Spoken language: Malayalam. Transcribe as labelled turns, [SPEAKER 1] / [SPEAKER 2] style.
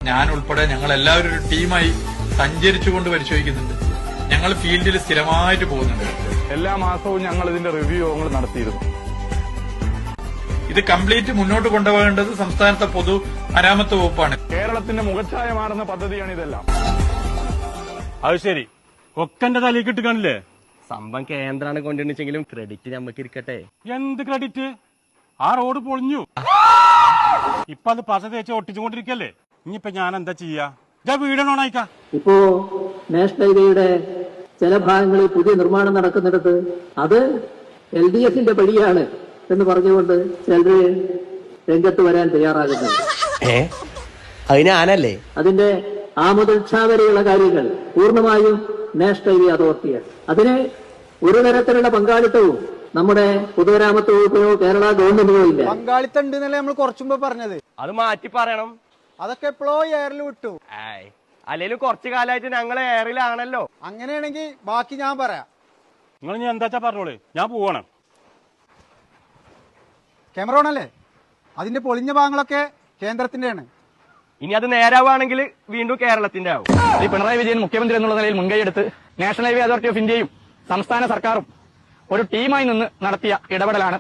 [SPEAKER 1] ഞാൻ ഉൾപ്പെടെ ഞങ്ങൾ എല്ലാവരും ഒരു ടീമായി സഞ്ചരിച്ചുകൊണ്ട് പരിശോധിക്കുന്നുണ്ട്. ഞങ്ങൾ ഫീൽഡിൽ സ്ഥിരമായിട്ട് പോകുന്നുണ്ട്.
[SPEAKER 2] എല്ലാ മാസവും ഞങ്ങൾ ഇതിന്റെ റിവ്യൂകൾ നടത്തിയിരുന്നു.
[SPEAKER 1] ഇത് കംപ്ലീറ്റ് മുന്നോട്ട് കൊണ്ടുപോകേണ്ടത് സംസ്ഥാനത്തെ പൊതു മരാമത്ത് വകുപ്പാണ്.
[SPEAKER 2] കേരളത്തിന്റെ മുഖച്ഛായ മാറുന്ന പദ്ധതിയാണ് ഇതെല്ലാം.
[SPEAKER 3] അത് ശരി, ഒക്കെന്റെ തലയിൽ കിട്ടുകാണില്ലേ?
[SPEAKER 4] സംഭവം കേന്ദ്രാണ് കൊണ്ടുവന്നെങ്കിലും ക്രെഡിറ്റ് നമുക്ക് ഇരിക്കട്ടെ.
[SPEAKER 3] എന്ത് ക്രെഡിറ്റ്? ആ റോഡ് പൊളിഞ്ഞു, ഇപ്പൊ അത് പസ തേച്ച് ഒട്ടിച്ചുകൊണ്ടിരിക്കല്ലേ. ഇനിയിപ്പൊ ഞാൻ എന്താ ചെയ്യാ? ഞാൻ വീടണോണായിക്കാ.
[SPEAKER 5] ഇപ്പോ നാഷണൽ ഹൈവേയുടെ ചില ഭാഗങ്ങളിൽ പുതിയ നിർമ്മാണം നടക്കുന്നിടത്ത് അത് LDFന്റെ പടിയാണ് എന്ന് പറഞ്ഞുകൊണ്ട് ചിലര് രംഗത്ത് വരാൻ തയ്യാറാകുന്നത്.
[SPEAKER 4] അതിനാനല്ലേ
[SPEAKER 5] അതിന്റെ ആ മുതൽ ക്ഷ വരെയുള്ള കാര്യങ്ങൾ പൂർണ്ണമായും നാഷണൽ ഹൈവേ അതോറിറ്റിയാണ്. അതിന് ഒരു തരത്തിലുള്ള പങ്കാളിത്തവും നമ്മുടെ പൊതുമരാമത്ത് വകുപ്പിനോ കേരള ഗവൺമെന്റിനോ ഇല്ല.
[SPEAKER 6] പങ്കാളിത്തം ഉണ്ടെന്നല്ലേ നമ്മൾ കുറച്ചുമ്പോ പറഞ്ഞത്.
[SPEAKER 4] അത് മാറ്റി പറയണം.
[SPEAKER 6] അതൊക്കെ എപ്പോഴോ എയറിൽ വിട്ടു.
[SPEAKER 4] അല്ലേലും കുറച്ചു കാലമായിട്ട് ഞങ്ങൾ എയറിലാണല്ലോ.
[SPEAKER 6] അങ്ങനെയാണെങ്കിൽ ബാക്കി ഞാൻ പറയാം.
[SPEAKER 3] നിങ്ങൾ ഞാൻ എന്താച്ചാ പറഞ്ഞോളൂ, ഞാൻ പോവാണ്.
[SPEAKER 6] ക്യാമറ ഓണല്ലേ? അതിന്റെ പൊളിഞ്ഞ ഭാഗങ്ങളൊക്കെ കേന്ദ്രത്തിന്റെയാണ്.
[SPEAKER 4] ഇനി അത് നേരാവുകയാണെങ്കിൽ വീണ്ടും കേരളത്തിന്റെ ആവും.
[SPEAKER 7] പിണറായി വിജയൻ മുഖ്യമന്ത്രി എന്നുള്ള നിലയിൽ മുൻകൈയെടുത്ത് നാഷണൽ ഹൈവേ അതോറിറ്റി ഓഫ് ഇന്ത്യയും സംസ്ഥാന സർക്കാരും ഒരു ടീമായി നിന്ന് നടത്തിയ ഇടപെടലാണ്